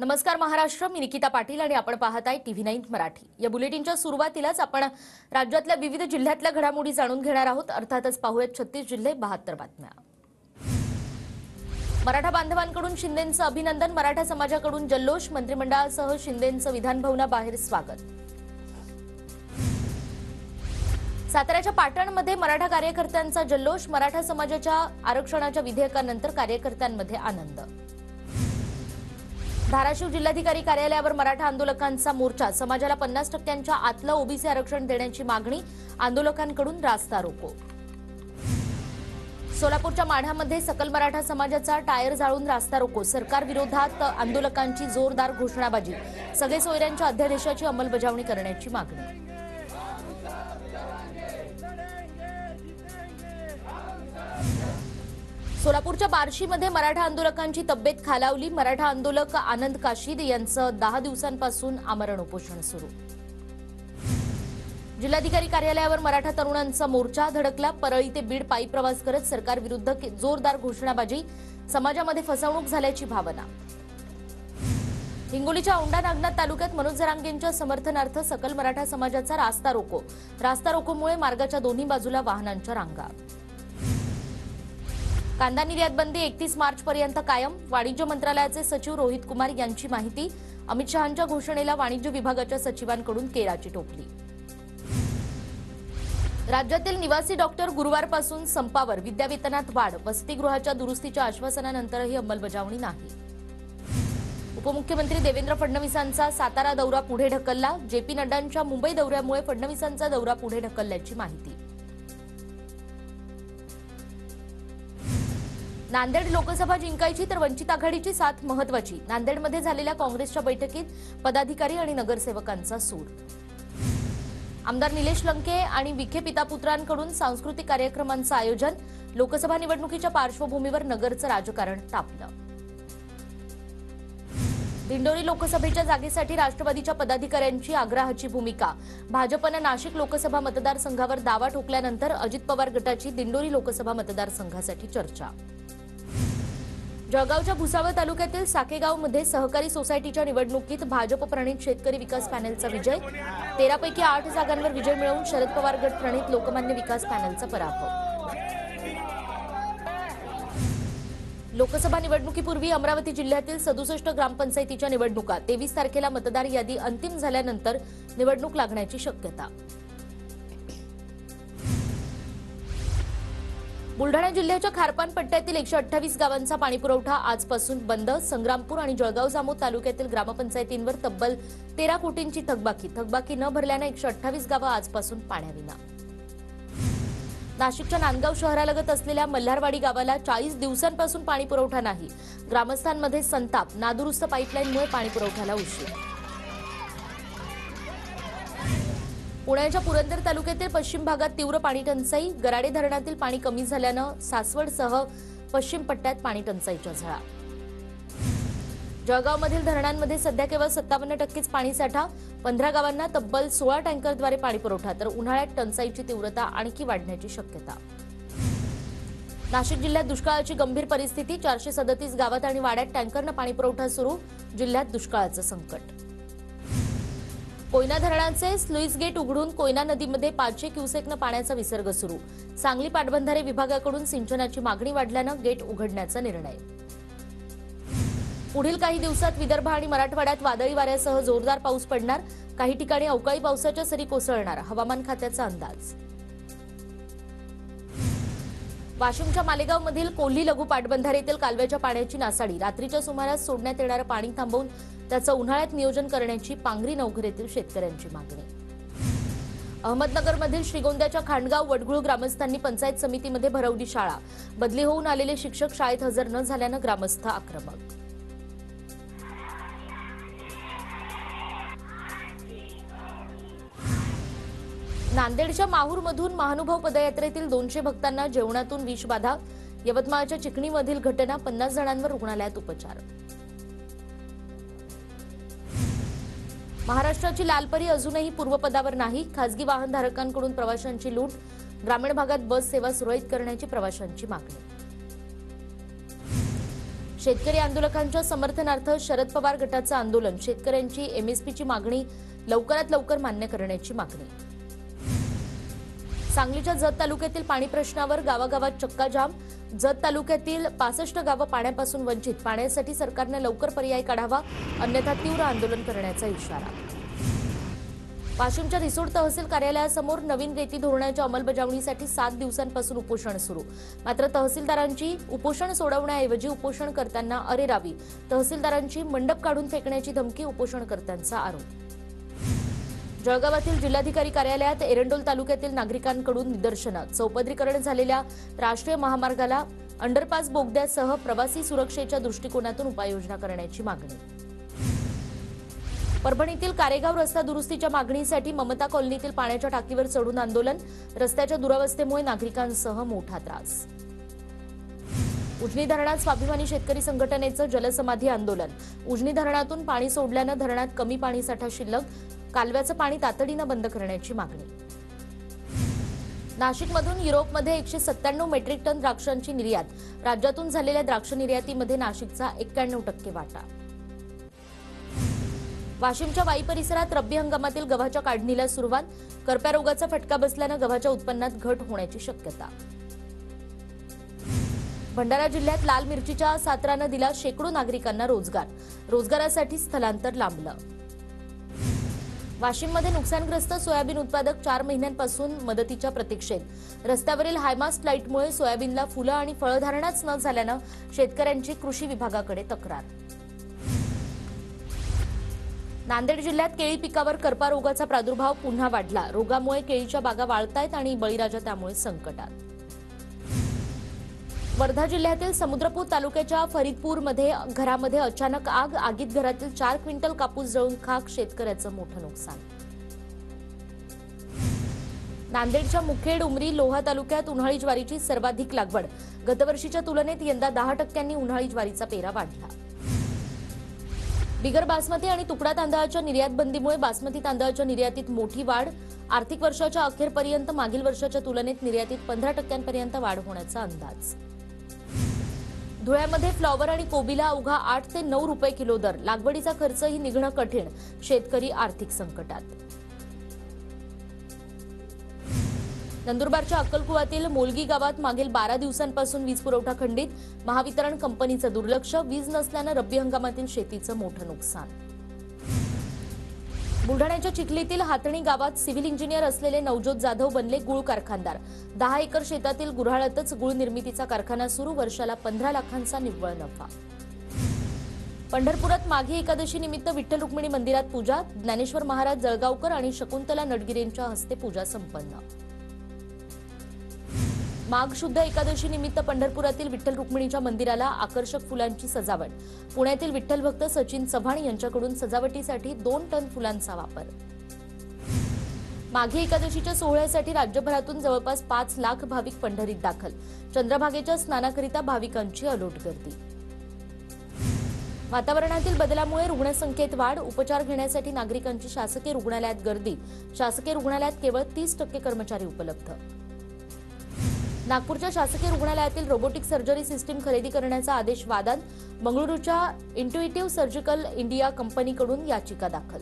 नमस्कार महाराष्ट्र, मी निकिता पाटील आणि आपण पाहताय TV9 मराठी। या बुलेटिनच्या सुरुवातीलाच आपण राज्यातल्या विविध जिल्ह्यातल्या घडामोडी जाणून घेणार आहोत। अर्थातच पाहूयात 36 जिल्हे 72 बातम्या। मराठा बांधवांकडून शिंदेंचं अभिनंदन, मराठा समाजाकडून जल्लोष, मंत्रिमंडळासह शिंदेंचं विधानभवनाबाहेर स्वागत। साताऱ्याच्या पाटणमध्ये मराठा कार्यकर्त्यांचा जल्लोष, मराठा समाजाच्या आरक्षणाच्या विधेयकानंतर कार्यकर्त्यांमध्ये आनंद। धाराशिव जिल्हाधिकारी कार्यालयावर मराठा आंदोलकांचा मोर्चा, समाजाला 50% आतलं ओबीसी आरक्षण देण्याची मागणी, आंदोलकांकडून रास्ता रोको। सोलापूरच्या माढ्यामध्ये सकल मराठा समाजाचा टायर जाळून रास्ता रोको, सरकार विरोधात आंदोलकांची जोरदार घोषणाबाजी, सगळे सोयऱ्यांच्या अध्यादेशाची अंमलबजावणी करण्याची मागणी। सोलापूरच्या बार्शीमध्ये मराठा आंदोलकांची तब्येत खालावली, मराठा आंदोलक आनंद काशीद यांचं 10 दिवसांपासून आमरण उपोषण सुरू। जिल्हाधिकारी कार्यालयावर मराठा तरुणांचा मोर्चा धडकला, परळी ते बीड पायी प्रवास करत सरकार विरुद्ध जोरदार घोषणाबाजी, समाजामध्ये फसवणूक झाल्याची भावना। हिंगोलीच्या औंढा नागनाथ तालुक्यात मनोज जरांगेंच्या समर्थनार्थ सकल मराठा समाजाचा रास्ता रोको, रास्ता रोकोमुळे मार्गाच्या दोन्ही बाजूला वाहनांच्या रांगा। कांदा निर्यात बंदी 31 मार्च पर्यंत कायम, वाणिज्य मंत्रालयाचे सचिव रोहित कुमार यांची माहिती, अमित शहांच्या घोषणेला वाणिज्य विभागाच्या सचिवांकडून केराची टोपली। राज्यातील निवासी डॉक्टर गुरुवारपासून संपावर, विद्यावेतनात वाढ, वसतिगृहाच्या दुरुस्तीच्या आश्वासनानंतरही अंमलबजावणी नाही। उपमुख्यमंत्री देवेंद्र फडणवीसांचा सातारा दौरा पुढे ढकलला, जेपी नड्डांच्या मुंबई दौऱ्यामुळे फडणवीसांचा दौरा पुढे ढकलल्याची माहिती। नांदेड लोकसभा जिंकायची तर वंचित आघाडीची साथ महत्वाची, नांदेडमध्ये झालेल्या काँग्रेसच्या बैठकीत पदाधिकारी आणि नगरसेवकांचा सूर। आमदार निलेश लंके आणि विखे पितापुत्रांकडून सांस्कृतिक कार्यक्रमांचं आयोजन, लोकसभा निवडणुकीच्या पार्श्वभूमीवर नगरचं राजकारण तापलं। दिंडोरी लोकसभेच्या जागेसाठी राष्ट्रवादीच्या पदाधिकाऱ्यांची आग्रहाची भूमिका, भाजपनं नाशिक लोकसभा मतदारसंघावर दावा ठोकल्यानंतर अजित पवार गटाची दिंडोरी लोकसभा मतदारसंघासाठी चर्चा। जळगावच्या भुसावळ तालुक्यातील साकेगावमध्ये सहकारी सोसायटीच्या निवडणुकीत भाजप प्रणित शेतकरी विकास पॅनलचा विजय, 13 पैकी 8 जागांवर विजय मिळवून शरद पवार गट प्रणित लोकमान्य विकास पॅनलचा पराभव। लोकसभा निवडणुकीपूर्वी अमरावती जिल्ह्यातील 67 ग्रामपंचायतीच्या निवडणुका, 23 तारखेला मतदार यादी अंतिम झाल्यानंतर निवडणूक लागण्याची शक्यता। बुलढाणा जिल्ह्याच्या खारपान पट्ट्यातील 128 गावांचा पाणीपुरवठा आजपासून बंद, संग्रामपूर आणि जळगाव जामोद तालुक्यातील ग्रामपंचायतींवर तब्बल 13 कोटींची थकबाकी न भरल्याने 128 गावं आजपासून पाण्याविना। नाशिकच्या नांदगाव शहरालगत असलेल्या मल्हारवाडी गावाला 40 दिवसांपासून पाणीपुरवठा नाही, ग्रामस्थांमध्ये संताप, नादुरुस्त पाईपलाईनमुळे पाणीपुरवठ्याला उशीर। पुण्याच्या पुरंदर तालुक्यातील पश्चिम भागात तीव्र पाणी टंचाई, गराडे धरणातील पाणी कमी झाल्यानं सासवडसह पश्चिम पट्ट्यात पाणी टंचाईच्या झळा। जळगावमधील धरणांमध्ये सध्या केवळ 57% पाणीसाठा, 15 गावांना तब्बल 16 टँकरद्वारे पाणीपुरवठा, तर उन्हाळ्यात टंचाईची तीव्रता आणखी वाढण्याची शक्यता। नाशिक जिल्ह्यात दुष्काळाची गंभीर परिस्थिती, 437 गावात आणि वाड्यात टँकरनं पाणीपुरवठा सुरू, जिल्ह्यात दुष्काळाचं संकट। कोयना धरणाचे स्लुईस गेट उघडून कोयना नदीमध्ये 500 क्युसेकनं पाण्याचा विसर्ग सुरू, सांगली पाटबंधारे विभागाकडून सिंचनाची मागणी वाढल्यानं गेट उघडण्याचा निर्णय। पुढील काही दिवसात विदर्भ आणि मराठवाड्यात वादळी वाऱ्यासह जोरदार पाऊस पडणार, काही ठिकाणी अवकाळी पावसाच्या सरी कोसळणार, हवामान खात्याचा अंदाज। वाशिमच्या मालेगावमधील कोल्ही लघु पाटबंधारेतील कालव्याच्या पाण्याची नासाडी, रात्रीच्या सुमारास सोडण्यात येणारं पाणी थांबवून त्याचं उन्हाळ्यात नियोजन करण्याची पांगरी नवघर येथील शेतकऱ्यांची मागणी। अहमदनगरमधील श्रीगोंद्याच्या खांडगाव वडगुळ ग्रामस्थांनी पंचायत समितीमध्ये भरवली शाळा, बदली होऊन आलेले शिक्षक शाळेत हजर न झाल्यानं ग्रामस्थ आक्रमक। नांदेडच्या माहूरमधून महानुभाव पदयात्रेतील 200 भक्तांना जेवणातून विषबाधा, यवतमाळच्या चिकणीमधील घटना, 50 जणांवर रुग्णालयात उपचार। महाराष्ट्राची लालपरी अजूनही पूर्वपदावर नाही, खासगी वाहनधारकांकडून प्रवाशांची लूट, ग्रामीण भागात बस सेवा सुरळीत करण्याची प्रवाशांची मागणी। शेतकरी आंदोलकांच्या समर्थनार्थ शरद पवार गटाचं आंदोलन, शेतकऱ्यांची एमएसपीची मागणी लवकरात लवकर मान्य करण्याची मागणी. सांगलीच्या जत तालुक्यातील पाणी प्रश्नावर गावागावात चक्काजाम, जत तालुक्यातील 65 गावं पाण्यापासून वंचित, पाण्यासाठी सरकारने लवकर पर्याय काढावा अन्यथा तीव्र आंदोलन करण्याचा इशारा. वाशिमच्या रिसोड तहसील कार्यालयासमोर नवीन रेती धोरणाच्या अंमलबजावणीसाठी 7 दिवसांपासून उपोषण सुरू. मात्र तहसीलदारांची उपोषण सोडवण्याऐवजी उपोषणकर्त्यांना अरेरावी, तहसीलदारांची मंडप काढून फेकण्याची धमकी, उपोषणकर्त्यांचा आरोप. जळगावातील जिल्हाधिकारी कार्यालयात एरंडोल तालुक्यातील नागरिकांकडून निदर्शनं, चौपदरीकरण झालेल्या राष्ट्रीय महामार्गाला अंडरपास बोगद्यासह प्रवासी सुरक्षेच्या दृष्टिकोनातून उपाययोजना करण्याची मागणी. परभणीतील कारेगाव रस्ता दुरुस्तीच्या मागणीसाठी ममता कॉलनीतील पाण्याच्या टाकीवर चढून आंदोलन, रस्त्याच्या दुरावस्थेमुळे नागरिकांसह मोठा त्रास. उजनी धरणात स्वाभिमानी शेतकरी संघटनेचं जलसमाधी आंदोलन, उजनी धरणातून पाणी सोडल्यानं धरणात कमी पाणीसाठा शिल्लक, कालव्याचं पाणी तातडीनं बंद करण्याची मागणी. नाशिकमधून युरोपमध्ये 197 मेट्रिक टन द्राक्षांची निर्यात, राज्यातून झालेल्या द्राक्ष निर्यातीमध्ये नाशिकचा 91% वाटा. वाशिमच्या वाई परिसरात रब्बी हंगामातील गव्हाच्या काढणीला सुरुवात, करप्या रोगाचा फटका बसल्यानं गव्हाच्या उत्पन्नात घट होण्याची शक्यता. भंडारा जिल्ह्यात लाल मिरचीच्या सात्रानं दिला शेकडो नागरिकांना रोजगार, रोजगारासाठी स्थलांतर लांबलं. वाशिममध्ये नुकसानग्रस्त सोयाबीन उत्पादक 4 महिन्यांपासून मदतीच्या प्रतीक्षेत, रस्त्यावरील हायमास्ट लाईटमुळे सोयाबीनला फुलं आणि फळधारणाच न झाल्यानं शेतकऱ्यांची कृषी विभागाकडे तक्रार. नांदेड जिल्ह्यात केळी पिकावर करपा रोगाचा प्रादुर्भाव पुन्हा वाढला, रोगामुळे केळीच्या बागा वाळतायत आणि बळीराजा त्यामुळे संकटात. वर्धा जिल्ह्यातील समुद्रपूर तालुक्याच्या फरीदपूरमध्ये घरामध्ये अचानक आग, आगीत घरातील 4 क्विंटल कापूस जळून खाक, शेतकऱ्याचं मोठं नुकसान. नांदेडच्या मुखेड, उमरी, लोहा तालुक्यात उन्हाळी ज्वारीची सर्वाधिक लागवड, गतवर्षीच्या तुलनेत यंदा 10% उन्हाळी ज्वारीचा पेरा वाढला. बिगर बासमती आणि तुकडा तांदळाच्या निर्यात बंदीमुळे बासमती तांदळाच्या निर्यातीत मोठी वाढ, आर्थिक वर्षाच्या अखेरपर्यंत मागील वर्षाच्या तुलनेत निर्यातीत 15% वाढ होण्याचा अंदाज. धुळ्यामध्ये फ्लॉवर आणि कोबीला अवघा 8 ते 9 रुपये किलो दर, लागवडीचा खर्चही निघणं कठीण, शेतकरी आर्थिक संकटात. नंदुरबारच्या अक्कलकुवातील मोलगी गावात मागील 12 दिवसांपासून वीज पुरवठा खंडित, महावितरण कंपनीचं दुर्लक्ष, वीज नसल्यानं रब्बी हंगामातील शेतीचं मोठं नुकसान. बुलढाण्याच्या चिखलीतील हातणी गावात सिव्हिल इंजिनियर असलेले नवजोत जाधव बनले गुळ कारखानदार, 10 एकर शेतातील गुऱ्हाळातच गुळ निर्मितीचा कारखाना सुरू, वर्षाला 15 लाखांचा निव्वळ नफा. पंढरपुरात माघी एकादशी निमित्त विठ्ठल रुक्मिणी मंदिरात पूजा, ज्ञानेश्वर महाराज जळगावकर आणि शकुंतला नडगिरेंच्या हस्ते पूजा संपन्न. माघ शुद्ध एकादशी निमित्त पंढरपुरातील विठ्ठल रुक्मिणीच्या मंदिराला आकर्षक फुलांची सजावट, पुण्यातील विठ्ठल भक्त सचिन चव्हाण यांच्याकडून सजावटीसाठी 2 टन फुलांचा वापर. माघी एकादशीच्या सोहळ्यासाठी राज्यभरातून जवळपास 5 लाख भाविक पंढरीत दाखल, चंद्रभागेच्या स्नानाकरिता भाविकांची अलोट गर्दी. वातावरणातील बदलामुळे रुग्णसंख्येत वाढ, उपचार घेण्यासाठी नागरिकांची शासकीय रुग्णालयात गर्दी, शासकीय रुग्णालयात केवळ 30% कर्मचारी उपलब्ध. नागपूरच्या शासकीय रुग्णालयातील रोबोटिक सर्जरी सिस्टीम खरेदी करण्याचा आदेश वादात, बंगळुरूच्या इंट्युइटिव्ह सर्जिकल इंडिया कंपनीकडून याचिका दाखल.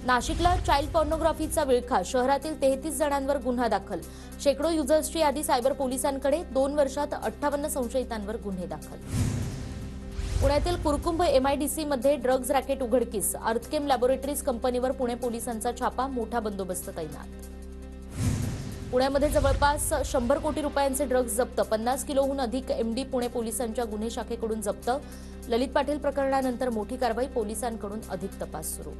नाशिकला चाइल्ड पॉर्नोग्राफीचा विळखा, शहरातील 33 जणांवर गुन्हा दाखल, शेकडो युजर्सची यादी सायबर पोलिसांकडे, 2 वर्षात 58 संशयितांवर गुन्हे दाखल. पुण्यातील कुरकुंभ MIDCमध्ये ड्रग्ज रॅकेट उघडकीस, अर्थकेम लॅबोरेटरीज कंपनीवर पुणे पोलिसांचा छापा, मोठा बंदोबस्त तैनात. पुण्यामध्ये जवळपास 100 कोटी रुपयांचे ड्रग्ज जप्त, 50 किलोहून अधिक MD पुणे पोलिसांच्या गुन्हे शाखेकडून जप्त, ललित पाटील प्रकरणानंतर मोठी कारवाई, पोलिसांकडून अधिक तपास सुरू.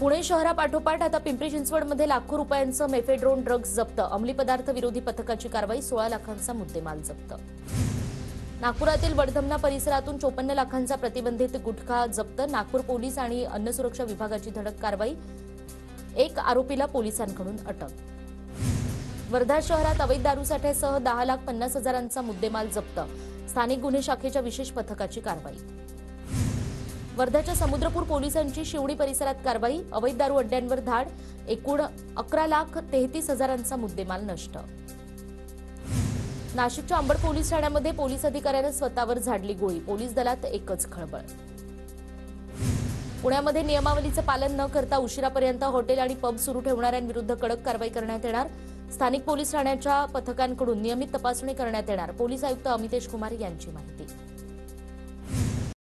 पुणे शहरापाठोपाठ आता पिंपरी चिंचवडमध्ये लाखो रुपयांचं मेफेड्रोन ड्रग्ज जप्त, अंमली पदार्थ विरोधी पथकाची कारवाई, 16 लाखांचा मुद्देमाल जप्त. नागपुरातील वडधमना परिसरातून 54 लाखांचा प्रतिबंधित गुटखा जप्त, नागपूर पोलीस आणि अन्न सुरक्षा विभागाची धडक कारवाई, 1 आरोपीला पोलिसांकडून अटक. वर्धा शहरात अवैध दारूसाठ्यासह 10,50,000चा मुद्देमाल जप्त, स्थानिक गुन्हे शाखेच्या विशेष पथकाची कारवाई. वर्ध्याच्या समुद्रपूर पोलिसांची शिवणी परिसरात कारवाई, अवैध दारू अड्ड्यांवर धाड, एकूण 11,33,000चा मुद्देमाल नष्ट. नाशिकच्या अंबड पोलीस ठाण्यामध्ये पोलीस अधिकाऱ्याने स्वतःवर झाडली गोळी. पोलीस दलात एकच खळबळ. पुण्यामध्ये नियमावलीचं पालन न करता उशिरापर्यंत हॉटेल आणि पब सुरू ठेवणाऱ्यांविरुद्ध कडक कारवाई करण्यात येणार. स्थानिक पोलीस ठाण्याच्या पथकांकडून नियमित तपासणी करण्यात येणार. पोलीस आयुक्त अमितेश कुमार यांची माहिती.